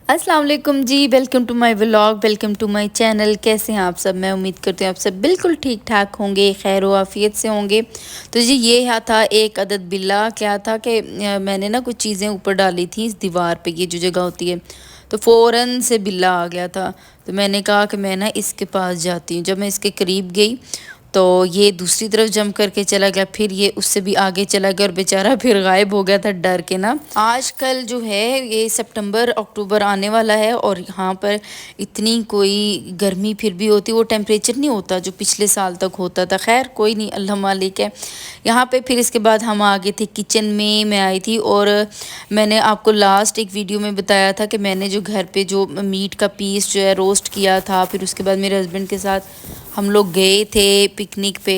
अस्सलाम वालेकुम जी, welcome to my vlog, welcome to my channel. कैसे हैं आप सब? मैं उम्मीद करती हूँ आप सब बिल्कुल ठीक ठाक होंगे, खैर व आफियत से होंगे। तो जी ये था एक अदद बिल्ला। क्या था कि मैंने ना कुछ चीज़ें ऊपर डाली थी इस दीवार पे, ये जो जगह होती है, तो फ़ौरन से बिल्ला आ गया था। तो मैंने कहा कि मैं ना इसके पास जाती हूँ। जब मैं इसके करीब गई तो ये दूसरी तरफ जंप करके चला गया, फिर ये उससे भी आगे चला गया और बेचारा फिर गायब हो गया था डर के ना। आजकल जो है ये सितंबर अक्टूबर आने वाला है और यहाँ पर इतनी कोई गर्मी फिर भी होती, वो टेम्परेचर नहीं होता जो पिछले साल तक होता था। खैर कोई नहीं, अल्लाह मालिक है। यहाँ पे फिर इसके बाद हम आ गए थे किचन में। मैं आई थी और मैंने आपको लास्ट एक वीडियो में बताया था कि मैंने जो घर पे जो मीट का पीस जो है रोस्ट किया था, फिर उसके बाद मेरे हस्बैंड के साथ हम लोग गए थे पिकनिक पे।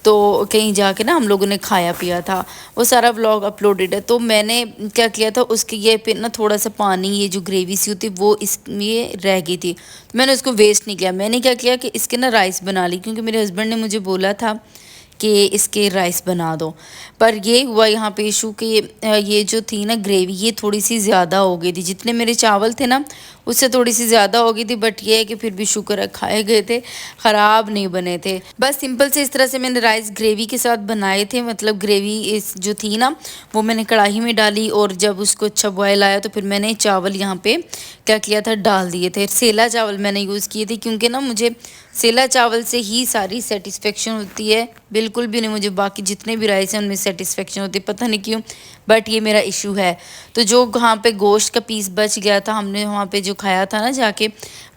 तो कहीं जाके ना हम लोगों ने खाया पिया था, वो सारा व्लॉग अपलोडेड है। तो मैंने क्या किया था, उसके ये पे ना थोड़ा सा पानी, ये जो ग्रेवी सी होती वो इसमें रह गई थी। मैंने उसको वेस्ट नहीं किया। मैंने क्या किया कि इसके ना राइस बना ली, क्योंकि मेरे हस्बैंड ने मुझे बोला था कि इसके राइस बना दो। पर ये हुआ यहाँ पे इशू कि ये जो थी ना ग्रेवी, ये थोड़ी सी ज़्यादा हो गई थी। जितने मेरे चावल थे ना उससे थोड़ी सी ज़्यादा हो गई थी, बट ये है कि फिर भी शुक्र है खाए गए थे, ख़राब नहीं बने थे। बस सिंपल से इस तरह से मैंने राइस ग्रेवी के साथ बनाए थे। मतलब ग्रेवी इस जो थी ना वो मैंने कढ़ाई में डाली और जब उसको अच्छा बॉयल आया तो फिर मैंने चावल यहाँ पे क्या किया था, डाल दिए थे। सेला चावल मैंने यूज़ किए थे, क्योंकि ना मुझे सेला चावल से ही सारी सेटिस्फेक्शन होती है। बिल्कुल भी नहीं मुझे बाकी जितने भी राइस हैं उनमें सेटिस्फेक्शन होती है, पता नहीं क्यों, बट ये मेरा इशू है। तो जो वहाँ पे गोश्त का पीस बच गया था, हमने वहाँ पे जो खाया था ना जाके,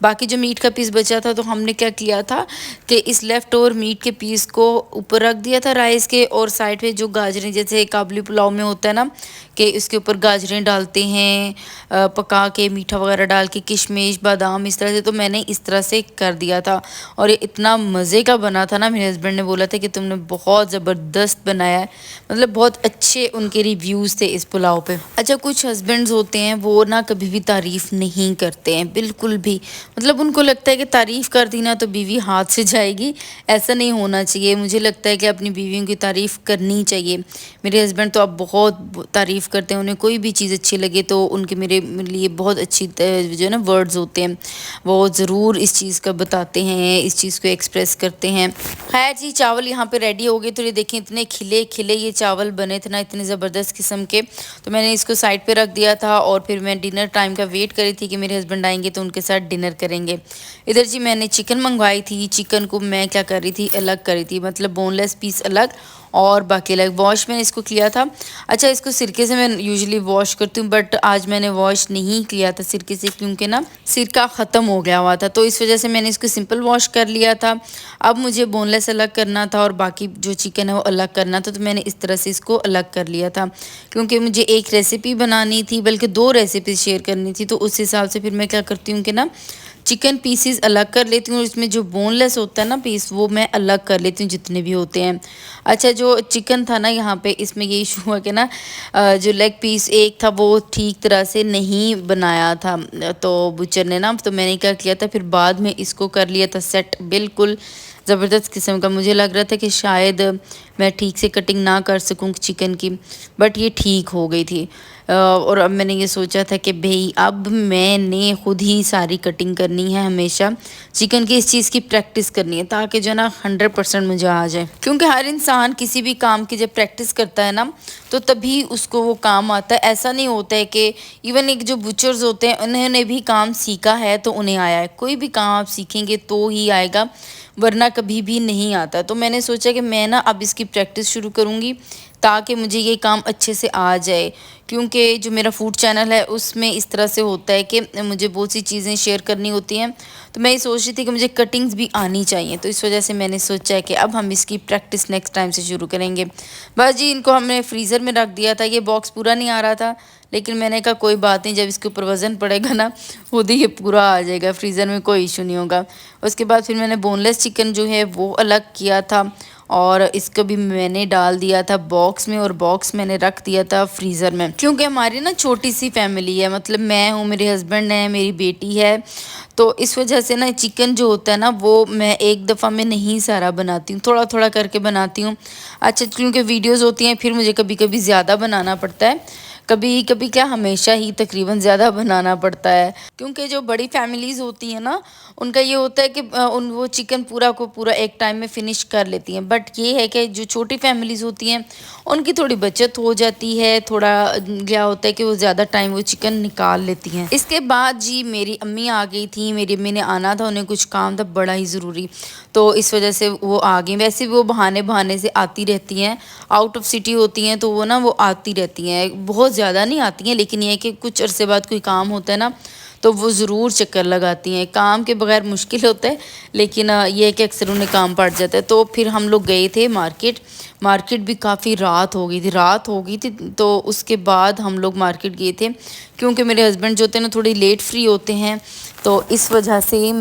बाकी जो मीट का पीस बचा था, तो हमने क्या किया था कि इस लेफ़्ट ओवर मीट के पीस को ऊपर रख दिया था राइस के, और साइड पे जो गाजरें, जैसे काबुली पुलाव में होता है ना कि इसके ऊपर गाजरें डालते हैं पका के, मीठा वगैरह डाल के, किशमिश बादाम इस तरह से, तो मैंने इस तरह से कर दिया था। और ये इतना मज़े का बना था ना, मेरे हस्बैंड ने बोला था कि तुमने बहुत ज़बरदस्त बनाया है। मतलब बहुत अच्छे उनके रिव्यूज़ थे इस पुलाव पे। अच्छा, कुछ हस्बैंड्स होते हैं वो ना कभी भी तारीफ़ नहीं करते हैं बिल्कुल भी। मतलब उनको लगता है कि तारीफ़ कर दी ना तो बीवी हाथ से जाएगी। ऐसा नहीं होना चाहिए। मुझे लगता है कि अपनी बीवियों की तारीफ़ करनी चाहिए। मेरे हस्बैंड तो अब बहुत तारीफ़ करते हैं, उन्हें कोई भी चीज़ अच्छी लगे तो उनके मेरे लिए बहुत अच्छी जो है ना वर्ड्स होते हैं, वो ज़रूर इस चीज़ का बताते हैं, इस चीज़ को एक्सप्रेस करते हैं। खैर जी, चावल यहाँ पे रेडी हो गए। तो ये देखें इतने खिले खिले ये चावल बने थे ना, इतने ज़बरदस्त किस्म के। तो मैंने इसको साइड पे रख दिया था और फिर मैं डिनर टाइम का वेट करी थी कि मेरे हस्बैंड आएंगे तो उनके साथ डिनर करेंगे। इधर जी मैंने चिकन मंगवाई थी। चिकन को मैं क्या कर रही थी, अलग करी थी, मतलब बोनलेस पीस अलग और बाकी अलग। वॉश मैंने इसको किया था। अच्छा, इसको सिरके से मैं यूजुअली वॉश करती हूँ, बट आज मैंने वॉश नहीं किया था सिरके से, क्योंकि ना सिरका ख़त्म हो गया हुआ था, तो इस वजह से मैंने इसको सिंपल वॉश कर लिया था। अब मुझे बोनलेस अलग करना था और बाकी जो चिकन है वो अलग करना था, तो मैंने इस तरह से इसको अलग कर लिया था, क्योंकि मुझे एक रेसिपी बनानी थी, बल्कि 2 रेसिपी शेयर करनी थी। तो उस हिसाब से फिर मैं क्या करती हूँ कि ना चिकन पीसीस अलग कर लेती हूँ और इसमें जो बोनलेस होता है ना पीस, वो मैं अलग कर लेती हूँ जितने भी होते हैं। अच्छा, जो चिकन था ना यहाँ पे, इसमें ये इशू हुआ कि ना जो लेग पीस एक था वो ठीक तरह से नहीं बनाया था तो बुचर ने ना, तो मैंने क्या किया था फिर बाद में इसको कर लिया था सेट, बिल्कुल ज़बरदस्त किस्म का। मुझे लग रहा था कि शायद मैं ठीक से कटिंग ना कर सकूँ चिकन की, बट ये ठीक हो गई थी। और अब मैंने ये सोचा था कि भाई अब मैंने खुद ही सारी कटिंग करनी है। हमेशा चिकन की इस चीज़ की प्रैक्टिस करनी है, ताकि जो ना 100% मुझे आ जाए, क्योंकि हर इंसान किसी भी काम की जब प्रैक्टिस करता है ना तो तभी उसको वो काम आता है। ऐसा नहीं होता है कि इवन एक जो बुचर्स होते हैं उन्होंने भी काम सीखा है तो उन्हें आया है। कोई भी काम आप सीखेंगे तो ही आएगा, वरना कभी भी नहीं आता। तो मैंने सोचा कि मैं ना अब इसकी प्रैक्टिस शुरू करूँगी ताकि मुझे ये काम अच्छे से आ जाए, क्योंकि जो मेरा फूड चैनल है उसमें इस तरह से होता है कि मुझे बहुत सी चीज़ें शेयर करनी होती हैं। तो मैं ये सोच रही थी कि मुझे कटिंग्स भी आनी चाहिए, तो इस वजह से मैंने सोचा है कि अब हम इसकी प्रैक्टिस नेक्स्ट टाइम से शुरू करेंगे। बस जी, इनको हमने फ्रीज़र में रख दिया था। ये बॉक्स पूरा नहीं आ रहा था, लेकिन मैंने कहा कोई बात नहीं, जब इसके ऊपर वज़न पड़ेगा ना खुद ही ये पूरा आ जाएगा, फ्रीज़र में कोई इशू नहीं होगा। उसके बाद फिर मैंने बोनलेस चिकन जो है वो अलग किया था और इसको भी मैंने डाल दिया था बॉक्स में, और बॉक्स मैंने रख दिया था फ्रीज़र में, क्योंकि हमारी ना छोटी सी फैमिली है। मतलब मैं हूँ, मेरे हस्बैंड है, मेरी बेटी है, तो इस वजह से ना चिकन जो होता है ना वो मैं एक दफ़ा में नहीं सारा बनाती हूँ, थोड़ा थोड़ा करके बनाती हूँ। अच्छा, क्योंकि वीडियोज़ होती हैं फिर मुझे कभी कभी ज़्यादा बनाना पड़ता है, کبھی کبھی کیا ہمیشہ ہی تقریباً زیادہ بنانا پڑتا ہے، کیونکہ جو بڑی فیملیز ہوتی ہیں نا ان کا یہ ہوتا ہے کہ وہ چکن پورا کو پورا ایک ٹائم میں فنش کر لیتی ہیں، بٹ یہ ہے کہ جو چھوٹی فیملیز ہوتی ہیں ان کی تھوڑی بچت ہو جاتی ہے، تھوڑا کیا ہوتا ہے کہ وہ زیادہ ٹائم وہ چکن نکال لیتی ہیں۔ اس کے بعد جی میری امی آ گئی تھیں، میری امی نے آنا تھا، انہیں کچھ کام تھا بڑا ہی ضروری، تو اس وجہ سے وہ آ گئی۔ ویسے وہ بہانے سے آتی رہتی ہیں، آؤٹ آف سٹی ہوتی ہیں تو وہ آتی رہتی ہیں، بہت زیادہ نہیں آتی ہیں، لیکن یہ ہے کہ کچھ عرصے بعد کوئی کام ہوتا ہے نا تو وہ ضرور چکر لگاتی ہیں۔ کام کے بغیر مشکل ہوتا ہے، لیکن یہ ہے کہ اکثر انہیں کام پڑ جاتا ہے۔ تو پھر ہم لوگ گئے تھے مارکیٹ بھی کافی رات ہو گئی تھی تو اس کے بعد ہم لوگ مارکیٹ گئے تھے، کیونکہ میرے ہسبینڈ جو ہوتے ہیں نا تھوڑی لیٹ فری ہوتے ہیں، تو اس وجہ سے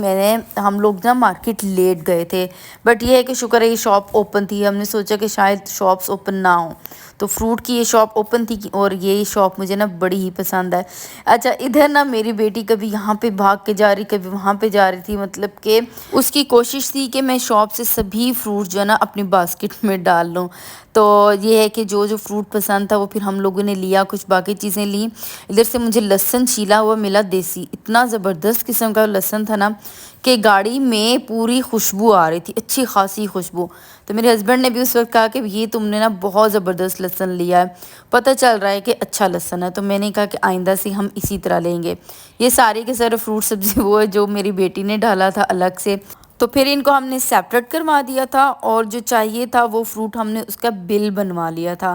ہم لوگ نا مارکیٹ لیٹ گئے تھے، بٹ یہ ہے کہ شکر ہے یہ شاپ اوپن تھی۔ ہم نے سوچا کہ شاید شاپس اوپن نہ ہوں، تو فروٹ کی یہ شاپ اوپن تھی اور یہ شاپ مجھے نا بڑی ہی پسند ہے۔ اچھا ادھر نا میری بیٹی کبھی یہاں پہ بھاگ کے جا رہی، کبھی وہاں پہ جا رہی تھی، مطلب کہ اس کی کوشش تھی کہ میں شاپ سے سبھی فروٹ جو ہے نا اپنی باسکٹ میں ڈال لوں۔ تو یہ ہے کہ جو فروٹ پسند تھا وہ پھر ہم لوگوں نے لیا، کچھ باقی چیزیں لیں۔ ادھر سے مجھے لہسن چھیلا ہوا ملا دیسی، اتنا زبردست قسم کا لہسن تھا نا کہ گاڑی میں پوری خوشبو آ رہی تھی، اچھی خاصی خوشبو۔ تو میرے ہسبینڈ نے بھی اس وقت کہا کہ یہ تم نے نا بہت زبردست لہسن لیا ہے، پتہ چل رہا ہے کہ اچھا لہسن ہے۔ تو میں نے کہا کہ آئندہ سے ہم اسی طرح لیں گے۔ یہ سارے کے سارے فروٹ سبزی وہ ہے جو میری بیٹی نے ڈالا تھا الگ سے، تو پھر ان کو ہم نے سیپریٹ کروا دیا تھا، اور جو چاہیے تھا وہ فروٹ ہم نے اس کا بل بنوا لیا تھا۔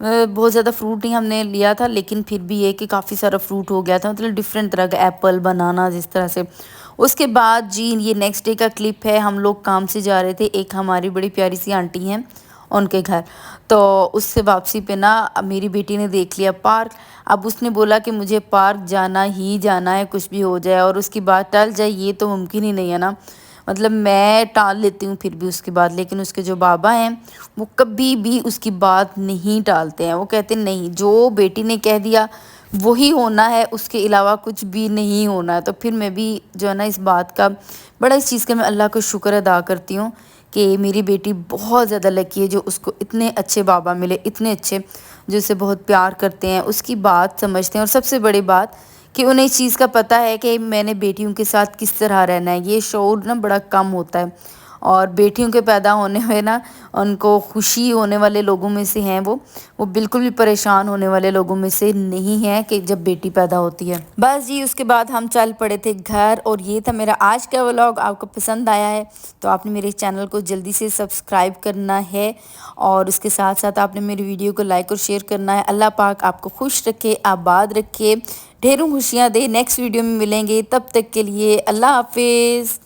بہت زیادہ فروٹ نہیں ہم نے لیا تھا، لیکن پھر بھی یہ کہ کافی سارا فروٹ ہو گیا تھا، مطلب ڈیفرنٹ طرح کا ایپل، بنانا، جس طرح سے۔ اس کے بعد جی یہ نیکسٹ ڈے کا کلپ ہے، ہم لوگ کام سے جا رہے تھے، ایک ہماری بڑی پیاری سی آنٹی ہیں ان کے گھر، تو اس سے واپسی پہ نا میری بیٹی نے دیکھ لیا پارک۔ اب اس نے بولا کہ مجھے پارک جانا ہی جانا ہے، کچھ بھی ہو جائے، اور اس کی بات ٹل جائے یہ تو ممکن ہی نہیں ہے نا، مطلب میں ٹال لیتی ہوں پھر بھی اس کی بات، لیکن اس کے جو بابا ہیں وہ کبھی بھی اس کی بات نہیں ٹالتے ہیں، وہ کہتے نہیں جو بیٹی نے کہہ دیا وہی ہونا ہے، اس کے علاوہ کچھ بھی نہیں ہونا ہے۔ تو پھر میں بھی جو ہے نا اس بات کا بڑا اس چیز کا میں اللہ کا شکر ادا کرتی ہوں کہ میری بیٹی بہت زیادہ لکی ہے جو اس کو اتنے اچھے بابا ملے، اتنے اچھے جو اسے بہت پیار کرتے ہیں، اس کی بات سمجھتے ہیں، اور سب سے بڑی بات کہ انہیں اس چیز کا پتہ ہے کہ میں نے بیٹیوں کے ساتھ کس طرح رہنا ہے۔ یہ شعور نا بڑا کم ہوتا ہے، اور بیٹیوں کے پیدا ہونے میں نا ان کو خوشی ہونے والے لوگوں میں سے ہیں، وہ بالکل بھی پریشان ہونے والے لوگوں میں سے نہیں ہیں کہ جب بیٹی پیدا ہوتی ہے۔ بس جی اس کے بعد ہم چل پڑے تھے گھر، اور یہ تھا میرا آج کا ولاگ۔ آپ کو پسند آیا ہے تو آپ نے میرے چینل کو جلدی سے سبسکرائب کرنا ہے، اور اس کے ساتھ ساتھ آپ نے میری ویڈیو کو لائک اور شیئر کرنا ہے۔ اللہ پاک آپ کو خوش رکھے، آباد رکھے، ڈھیروں خوشیاں دے۔ نیکسٹ ویڈیو میں ملیں گے، تب تک کے لیے اللہ حافظ۔